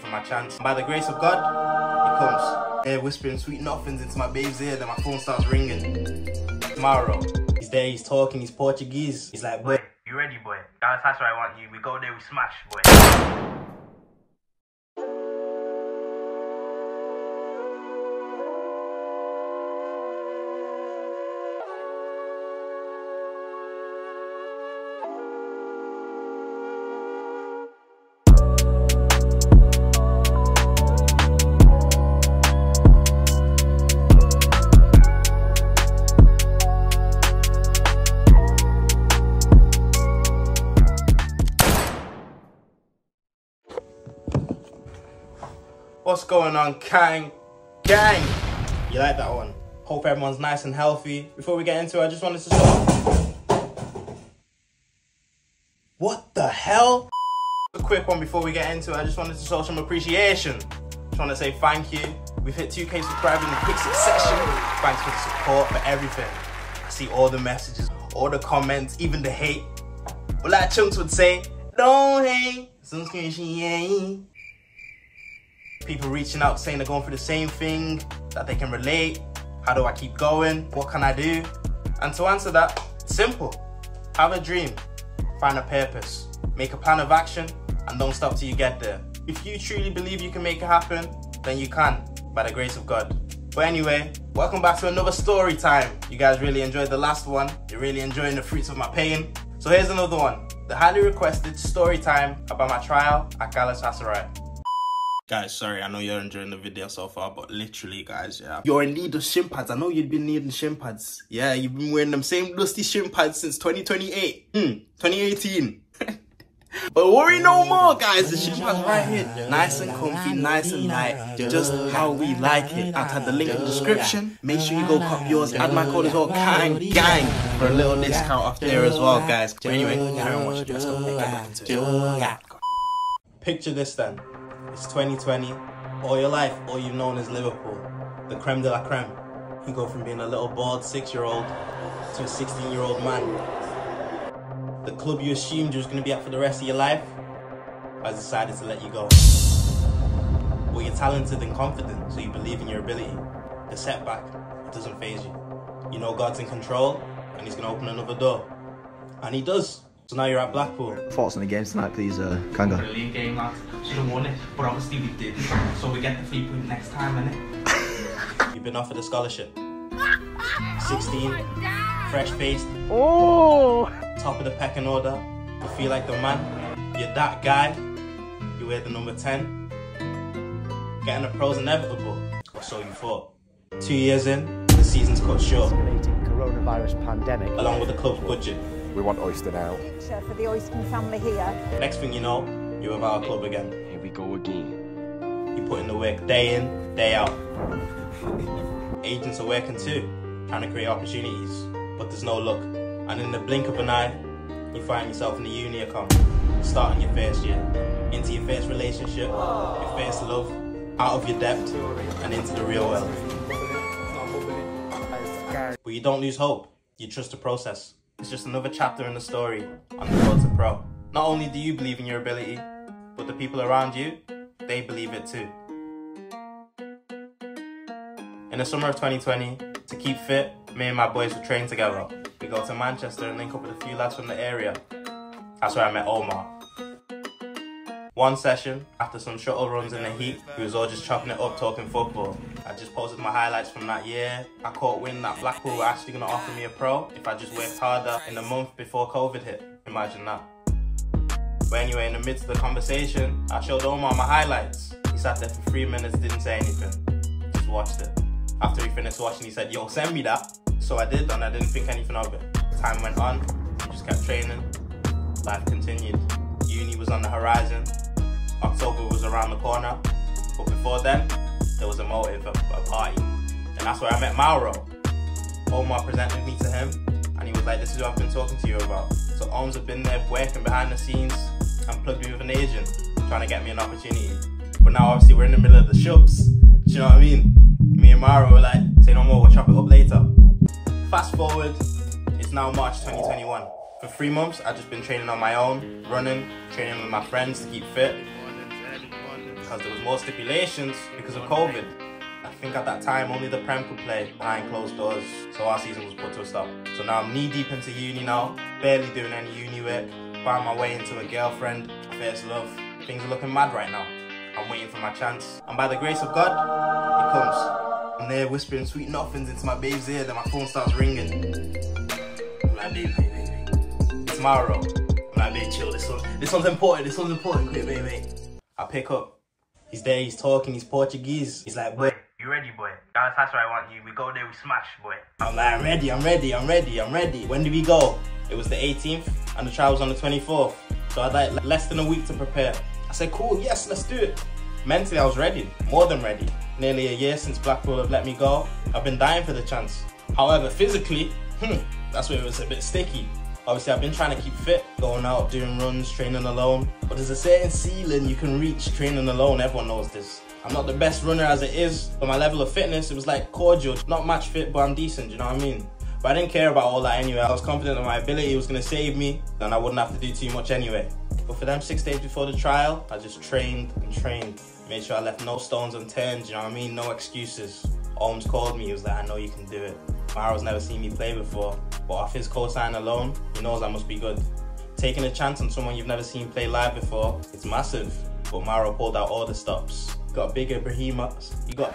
for my chance. And by the grace of God, it comes. They're whispering sweet nothings into my babe's ear, then my phone starts ringing. Mauro, he's there, he's talking, he's Portuguese. He's like, boy, you ready, boy? That's where I want you. We go there, we smash, boy. What's going on, gang? You like that one? Hope everyone's nice and healthy. Before we get into it, I just wanted to start. What the hell? A quick one before we get into it. I just wanted to show some appreciation. Just want to say thank you. We've hit 2K subscribers in quick succession. Thanks for the support, for everything. I see all the messages, all the comments, even the hate. But like Chunks would say, don't hate. People reaching out saying they're going through the same thing, that they can relate. How do I keep going? What can I do? And to answer that, it's simple. Have a dream, find a purpose, make a plan of action, and don't stop till you get there. If you truly believe you can make it happen, then you can, by the grace of God. But anyway, welcome back to another story time. You guys really enjoyed the last one. You're really enjoying the fruits of my pain. So here's another one. The highly requested story time about my trial at Galatasary. Guys, sorry, I know you're enjoying the video so far, but literally, guys, yeah. You're in need of shin pads. I know you've been needing shin pads. Yeah, you've been wearing them same dusty shin pads since 2018. But worry no more, guys. The shin pads right here. Nice and comfy, nice and light. Just how we like it. I'll have the link in the description. Make sure you go cop yours. Add my code as well, gang, for a little discount off there as well, guys. But anyway, carry on watching. Let's go get back into it. Picture this then. It's 2020, all your life, all you've known is Liverpool, the creme de la creme. You go from being a little bald 6-year-old to a 16-year-old man. The club you assumed you was going to be at for the rest of your life has decided to let you go. Well, you're talented and confident, so you believe in your ability. The setback, it doesn't faze you. You know God's in control, and he's going to open another door. And he does. So now you're at Blackpool. Thoughts on the game tonight, please, Kanga? A league game, lads. Should have won it, but obviously we didn't. So we get the 3 point next time, innit? You've been offered a scholarship. 16, fresh-faced, top of the pecking order. You feel like the man. You're that guy. You wear the number 10. Getting the pros inevitable, or so you thought. 2 years in, the season's cut short. Coronavirus pandemic. Along with the club's budget. We want Oyster now. For the Oyster family here. Next thing you know, you're with our club again. Here we go again. You put in the work day in, day out. Agents are working too, trying to create opportunities, but there's no luck. And in the blink of an eye, you find yourself in the uni account, starting your first year, into your first relationship, your first love, out of your depth, and into the real world. But you don't lose hope, you trust the process. It's just another chapter in the story on the road to pro. Not only do you believe in your ability, but the people around you, they believe it too. In the summer of 2020, to keep fit, me and my boys would train together. We go to Manchester and link up with a few lads from the area. That's where I met Omar. One session, after some shuttle runs in the heat, we was all just chopping it up talking football. I just posted my highlights from that year. I caught wind that Blackpool were actually going to offer me a pro if I just worked harder in the month before COVID hit. Imagine that. But anyway, in the midst of the conversation, I showed Omar my highlights. He sat there for 3 minutes, didn't say anything. Just watched it. After he finished watching, he said, yo, send me that. So I did, and I didn't think anything of it. Time went on, we just kept training. Life continued. Uni was on the horizon. October was around the corner. But before then, there was a motive, a party. And that's where I met Mauro. Omar presented me to him, and he was like, this is what I've been talking to you about. So Oms have been there working behind the scenes and plugged me with an agent, trying to get me an opportunity. But now obviously we're in the middle of the shops. Do you know what I mean? Me and Mauro were like, say no more, we'll chop it up later. Fast forward, it's now March 2021. For 3 months, I've just been training on my own, running, training with my friends to keep fit. because there was more stipulations because of COVID. I think at that time only the Prem could play behind closed doors, so our season was put to a stop. So now I'm knee deep into uni now, barely doing any uni work, found my way into a girlfriend, first love. Things are looking mad right now. I'm waiting for my chance, and by the grace of God, it comes. I'm there whispering sweet nothings into my babe's ear, then my phone starts ringing. I'm like, babe, it's Mauro. I'm like, babe, chill, this one's important, quick, babe. I pick up, he's there, he's talking, he's Portuguese. He's like, boy, you ready, boy? That's where I want you. We go there, we smash, boy. I'm like, I'm ready. When do we go? It was the 18th, and the trial was on the 24th. So I had like less than a week to prepare. I said, cool, yes, let's do it. Mentally, I was ready, more than ready. Nearly a year since Backroad have let me go. I've been dying for the chance. However, physically, that's where it was a bit sticky. Obviously, I've been trying to keep fit, going out, doing runs, training alone. But there's a certain ceiling you can reach training alone, everyone knows this. I'm not the best runner as it is, but my level of fitness, it was like cordial. Not match fit, but I'm decent, you know what I mean? But I didn't care about all that anyway. I was confident that my ability was going to save me, and I wouldn't have to do too much anyway. But for them 6 days before the trial, I just trained and trained. Made sure I left no stones unturned, you know what I mean? No excuses. Holmes called me, he was like, I know you can do it. Mauro's never seen me play before, but off his cosign alone, he knows I must be good. Taking a chance on someone you've never seen play live before, it's massive. But Mauro pulled out all the stops. Got big Ibrahima, you got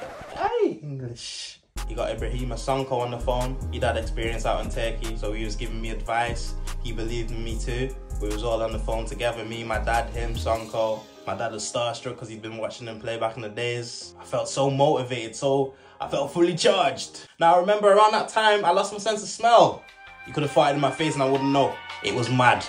Ibrahima Sonko on the phone. He'd had experience out in Turkey, so he was giving me advice. He believed in me too. We was all on the phone together, me, my dad, him, Sonko. My dad was starstruck because he'd been watching him play back in the days. I felt so motivated, I felt fully charged. Now I remember around that time, I lost my sense of smell. You could have farted in my face and I wouldn't know. It was mad.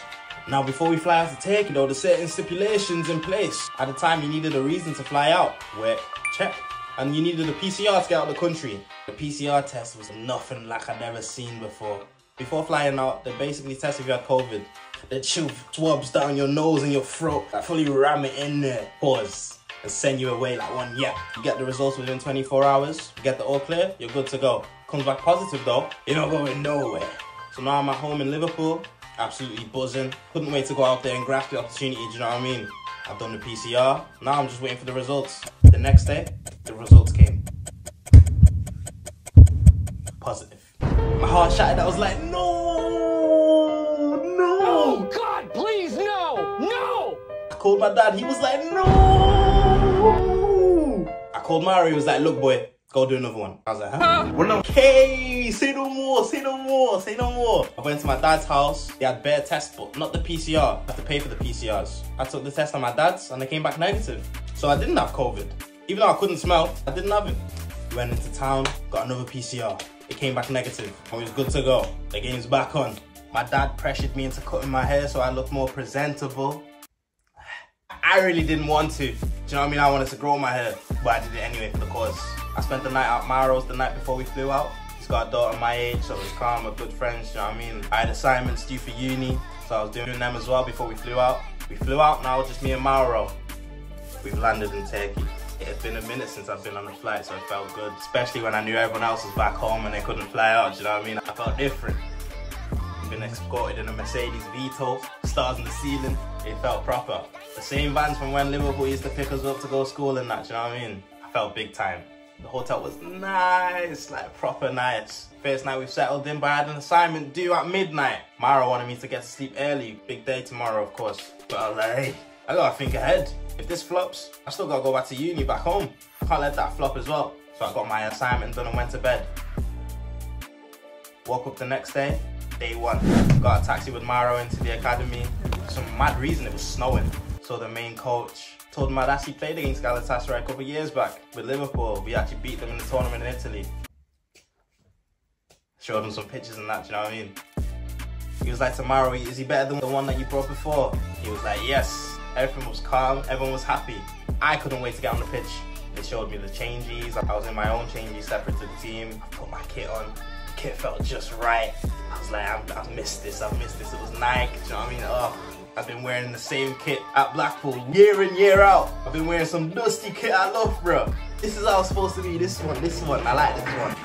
Now before we fly out to Turkey though, there's certain stipulations in place. At the time you needed a reason to fly out. Work, check. And you needed a PCR to get out of the country. The PCR test was nothing like I'd ever seen before. Before flying out, they basically test if you had COVID. They shove swabs down your nose and your throat, like fully ram it in there, pause, and send you away like one yep. You get the results within 24 hours, you get the all clear, you're good to go. Comes back positive though, you're not going nowhere. So now I'm at home in Liverpool, absolutely buzzing. Couldn't wait to go out there and grasp the opportunity, do you know what I mean? I've done the PCR, now I'm just waiting for the results. The next day, the results came. Positive. My heart shattered, I was like, no! Oh God, please, no! No! I called my dad, he was like, no! I called Mario, he was like, look boy, go do another one. I was like, huh? Okay, say no more. I went to my dad's house, they had bare tests, but not the PCR. I had to pay for the PCRs. I took the test on my dad's and they came back negative. So I didn't have COVID. Even though I couldn't smell, I didn't have it. We went into town, got another PCR. It came back negative. I was good to go. The game's back on. My dad pressured me into cutting my hair so I looked more presentable. I really didn't want to. Do you know what I mean? I wanted to grow my hair, but I did it anyway for the cause. I spent the night at Mauro's the night before we flew out. He's got a daughter my age, so it was calm, we're good friends, you know what I mean? I had assignments due for uni, so I was doing them as well before we flew out. We flew out now, just me and Mauro. We've landed in Turkey. It had been a minute since I've been on a flight, so it felt good. Especially when I knew everyone else was back home and they couldn't fly out, do you know what I mean? I felt different. Been escorted in a Mercedes Vito, stars in the ceiling, it felt proper. The same vans from when Liverpool used to pick us up to go to school and that, do you know what I mean? I felt big time. The hotel was nice, like proper nice. First night we've settled in, but I had an assignment due at midnight. Mara wanted me to get to sleep early, big day tomorrow of course. But I was like, hey, I gotta think ahead. If this flops, I still gotta go back to uni back home. I can't let that flop as well. So I got my assignment done and went to bed. Woke up the next day. Day one, got a taxi with Mauro into the academy. For some mad reason, it was snowing. So the main coach told him I'd actually played against Galatasary a couple of years back with Liverpool. We actually beat them in the tournament in Italy. Showed him some pictures and that, do you know what I mean? He was like to Mauro, is he better than the one that you brought before? He was like, yes. Everything was calm, everyone was happy. I couldn't wait to get on the pitch. They showed me the changes. I was in my own changes separate to the team. I put my kit on. The kit felt just right. I was like, I've missed this. It was Nike, do you know what I mean? Oh, I've been wearing the same kit at Blackpool year in, year out. I've been wearing some dusty kit I love, bro. This is how it's supposed to be, this one. I like this one.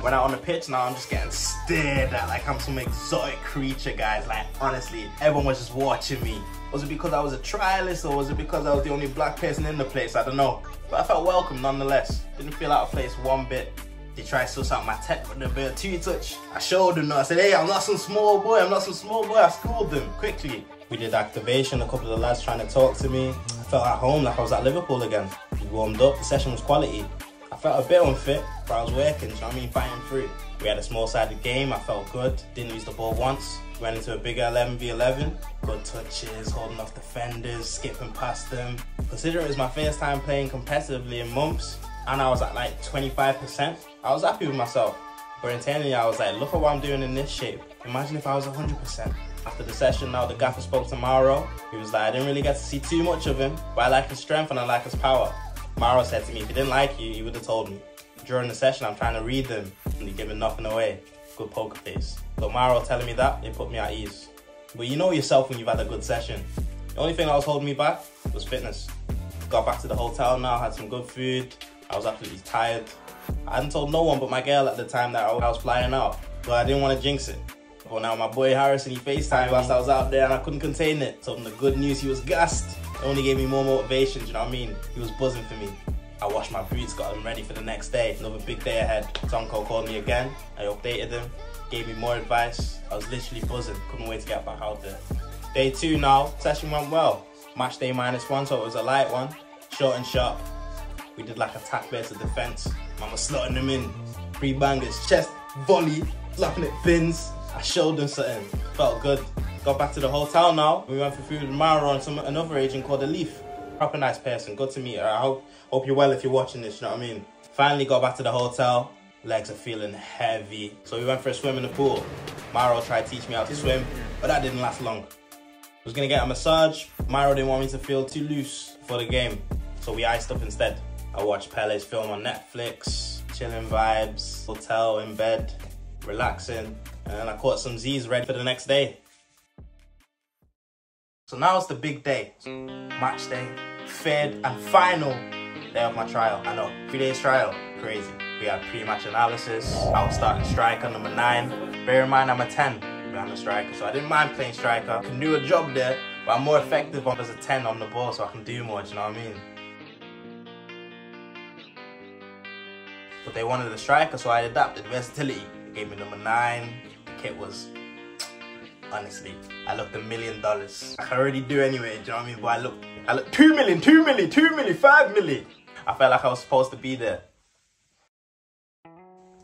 When I'm on the pitch now, I'm just getting stared at like I'm some exotic creature, guys. Like, honestly, everyone was just watching me. Was it because I was a trialist or was it because I was the only black person in the place? I don't know. But I felt welcome nonetheless. Didn't feel out of place one bit. They tried to suss out my tech with a bit of two-touch. I showed them that. I said, hey, I'm not some small boy. I'm not some small boy. I schooled them quickly. We did activation. A couple of the lads trying to talk to me. I felt at home like I was at Liverpool again. We warmed up. The session was quality. I felt a bit unfit, but I was working, you know what I mean, fighting through. We had a small-sided game. I felt good. Didn't lose the ball once. Went into a bigger 11v11. Good touches, holding off defenders, skipping past them. Considering it was my first time playing competitively in months, and I was at like 25%, I was happy with myself. But internally, I was like, look at what I'm doing in this shape. Imagine if I was 100%. After the session, now the gaffer spoke to Mauro. He was like, I didn't really get to see too much of him, but I like his strength and I like his power. Mauro said to me, if he didn't like you, he would have told me. During the session, I'm trying to read them, and he's giving nothing away. Good poker face. But Mauro telling me that, it put me at ease. But you know yourself when you've had a good session. The only thing that was holding me back was fitness. Got back to the hotel now, had some good food. I was absolutely tired. I hadn't told no one but my girl at the time that I was flying out, but I didn't want to jinx it. But now my boy Harrison, he FaceTimed whilst I was out there and I couldn't contain it. Told him the good news, he was gassed. It only gave me more motivation, do you know what I mean? He was buzzing for me. I washed my boots, got them ready for the next day. Another big day ahead. Tonko called me again. I updated him, gave me more advice. I was literally buzzing, couldn't wait to get back out there. Day 2 now, session went well. Match day -1, so it was a light one. Short and sharp. We did like attack versus defense. Man was slotting them in. 3 bangers, chest, volley, slapping it pins. I showed them something, felt good. Got back to the hotel now. We went for food with Mauro and another agent called Elif. Proper nice person, good to meet her. I hope you're well if you're watching this, you know what I mean? Finally got back to the hotel. Legs are feeling heavy. So we went for a swim in the pool. Mauro tried to teach me how to swim, but that didn't last long. I was gonna get a massage. Mauro didn't want me to feel too loose for the game, so we iced up instead. I watched Pele's film on Netflix, chilling vibes, hotel, in bed, relaxing, and then I caught some Z's ready for the next day. So now it's the big day. Match day, third and final day of my trial. I know, 3 days trial, crazy. We had pre-match analysis. I was starting striker number 9. Bear in mind I'm a 10 behind the striker, so I didn't mind playing striker. I can do a job there, but I'm more effective as a 10 on the ball, so I can do more, do you know what I mean? But they wanted a striker, so I adapted versatility. They gave me number 9. The kit was, honestly, I looked $1 million. I can already do anyway, do you know what I mean? But I looked 2 million, 2 million, 2 million, 5 million. I felt like I was supposed to be there.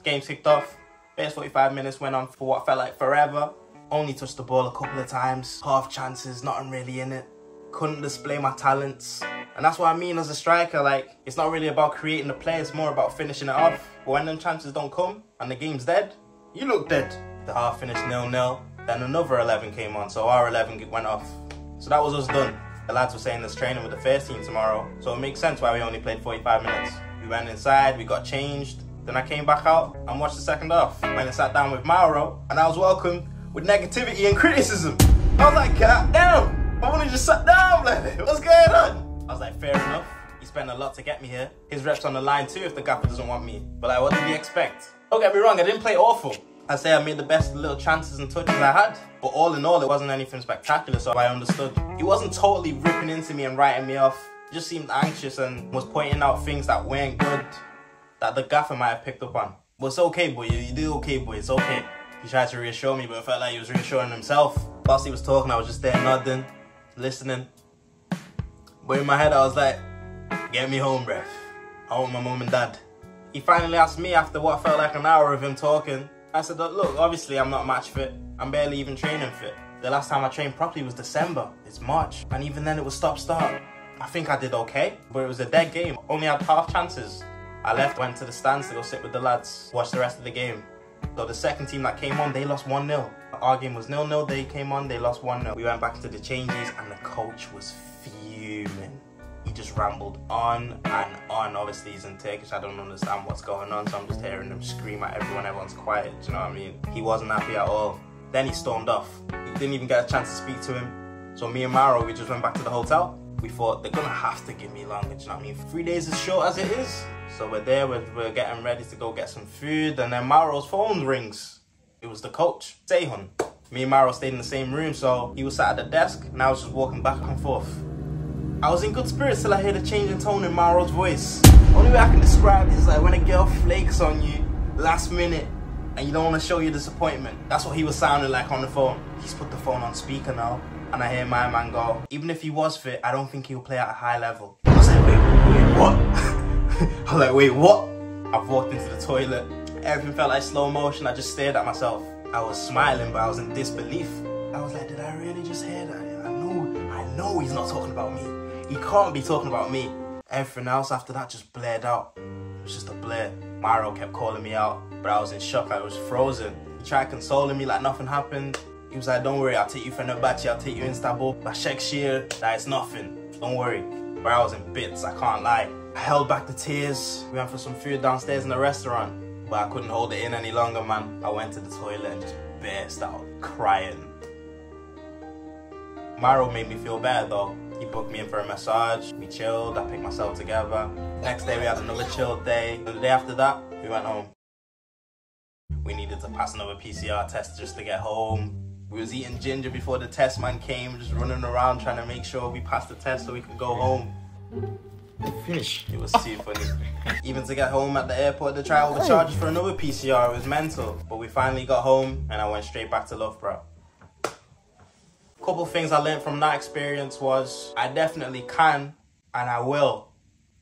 Game kicked off. First 45 minutes went on for what felt like forever. Only touched the ball a couple of times. Half chances, nothing really in it. Couldn't display my talents. And that's what I mean as a striker, like, it's not really about creating the play, it's more about finishing it off. But when them chances don't come and the game's dead, you look dead. The half finished 0-0. Then another 11 came on, so our 11 went off. So that was us done. The lads were saying there's training with the first team tomorrow, so it makes sense why we only played 45 minutes. We went inside, we got changed. Then I came back out and watched the second half. Went and sat down with Mauro, and I was welcomed with negativity and criticism. I was like, God damn, I wanna just sat down, like, what's going on? I was like, fair enough. He spent a lot to get me here. His rep's on the line too if the gaffer doesn't want me. But like, what did he expect? Don't get me wrong, I didn't play awful. I'd say I made the best little chances and touches I had. But all in all, it wasn't anything spectacular, so I understood. He wasn't totally ripping into me and writing me off. He just seemed anxious and was pointing out things that weren't good, that the gaffer might have picked up on. But it's okay, boy. You did okay, boy. It's okay. He tried to reassure me, but it felt like he was reassuring himself. Whilst he was talking, I was just there nodding, listening. But in my head, I was like, get me home, bruv. I want my mum and dad. He finally asked me after what felt like an hour of him talking. I said, look, obviously I'm not match fit. I'm barely even training fit. The last time I trained properly was December. It's March. And even then it was stop-start. I think I did okay, but it was a dead game. Only had half chances. I left, went to the stands to go sit with the lads, watch the rest of the game. So the second team that came on, they lost 1-0. Our game was 0-0, they came on, they lost 1-0. We went back to the changes and the coach was fuming. He just rambled on and on. Obviously he's in Turkish, I don't understand what's going on, so I'm just hearing him scream at everyone, everyone's quiet, do you know what I mean? He wasn't happy at all. Then he stormed off. He didn't even get a chance to speak to him. So me and Mauro, we just went back to the hotel. We thought, they're gonna have to give me longer, do you know what I mean? 3 days is short as it is. So we're there, we're getting ready to go get some food, and then Mauro's phone rings. It was the coach, Sehun. Me and Maro stayed in the same room, so he was sat at the desk and I was just walking back and forth. I was in good spirits till I heard a change in tone in Maro's voice. Only way I can describe it is like when a girl flakes on you last minute and you don't want to show your disappointment. That's what he was sounding like on the phone. He's put the phone on speaker now, and I hear my man go, even if he was fit, I don't think he'll play at a high level. I was like, wait, what? I was like, wait, what? I've walked into the toilet. Everything felt like slow motion. I just stared at myself. I was smiling, but I was in disbelief. I was like, did I really just hear that? I know he's not talking about me. He can't be talking about me. Everything else after that just blared out. It was just a blur. Maro kept calling me out, but I was in shock. I was frozen. He tried consoling me like nothing happened. He was like, don't worry, I'll take you for Fenerbahce, I'll take you Istanbul. Başakşehir, that is nothing. Don't worry. But I was in bits, I can't lie. I held back the tears. We went for some food downstairs in the restaurant, but I couldn't hold it in any longer, man. I went to the toilet and just burst out crying. Maro made me feel better though. He booked me in for a massage. We chilled, I picked myself together. Next day we had another chilled day. And the day after that, we went home. We needed to pass another PCR test just to get home. We was eating ginger before the test man came, just running around trying to make sure we passed the test so we could go home. Finish. It was too funny. Even to get home at the airport to try all the charges for another PCR, it was mental. But we finally got home and I went straight back to Loughborough. Couple things I learned from that experience was I definitely can and I will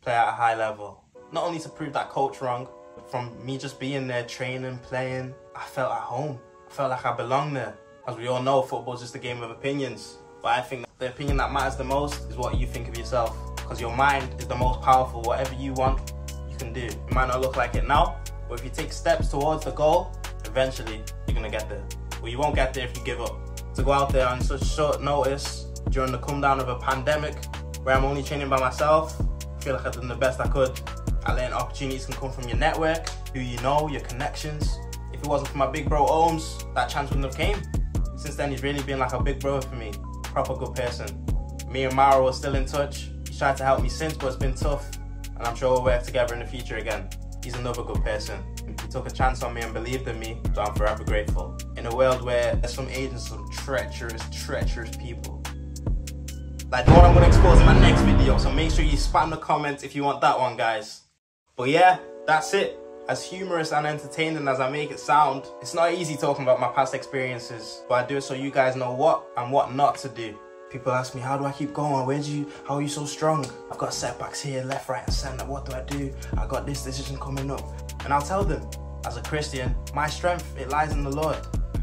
play at a high level. Not only to prove that coach wrong, but from me just being there, training, playing, I felt at home. I felt like I belonged there. As we all know, football's just a game of opinions. But I think the opinion that matters the most is what you think of yourself. Because your mind is the most powerful. Whatever you want, you can do. It might not look like it now, but if you take steps towards the goal, eventually you're going to get there. Well, you won't get there if you give up. To go out there on such short notice during the come down of a pandemic where I'm only training by myself, I feel like I've done the best I could. I learned opportunities can come from your network, who you know, your connections. If it wasn't for my big bro Ohms, that chance wouldn't have came. Since then, he's really been like a big brother for me. Proper good person. Me and Maro are still in touch. He's tried to help me since, but it's been tough. And I'm sure we'll work together in the future again. He's another good person. He took a chance on me and believed in me, so I'm forever grateful. In a world where there's some agents, some treacherous people. Like the one I'm going to expose in my next video, so make sure you spam the comments if you want that one, guys. But yeah, that's it. As humorous and entertaining as I make it sound, it's not easy talking about my past experiences, but I do it so you guys know what and what not to do. People ask me, how do I keep going? How are you so strong? I've got setbacks here, left, right, and center. What do I do? I got this decision coming up. And I'll tell them, as a Christian, my strength, it lies in the Lord.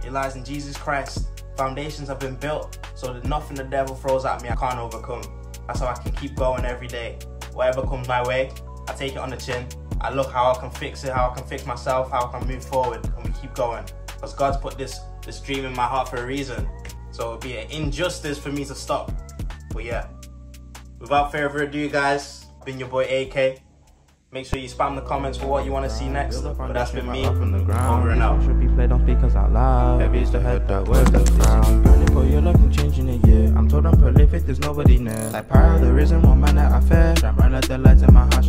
It lies in Jesus Christ. Foundations have been built so that nothing the devil throws at me I can't overcome. That's how I can keep going every day. Whatever comes my way, I take it on the chin. I look how I can fix it, how I can fix myself, how I can move forward, and we keep going. Because God's put this dream in my heart for a reason. So it would be an injustice for me to stop. But yeah, without further ado, guys, been your boy AK. Make sure you spam the comments for what you want to see next. But that's been me, over and out. Should be played on speakers out loud. Heavy is the head that wears the crown. Burning for your life and changing a year. I'm told I'm prolific, there's nobody near. Like Pyro, there isn't one man that I fear. Shine bright like the lights in my house.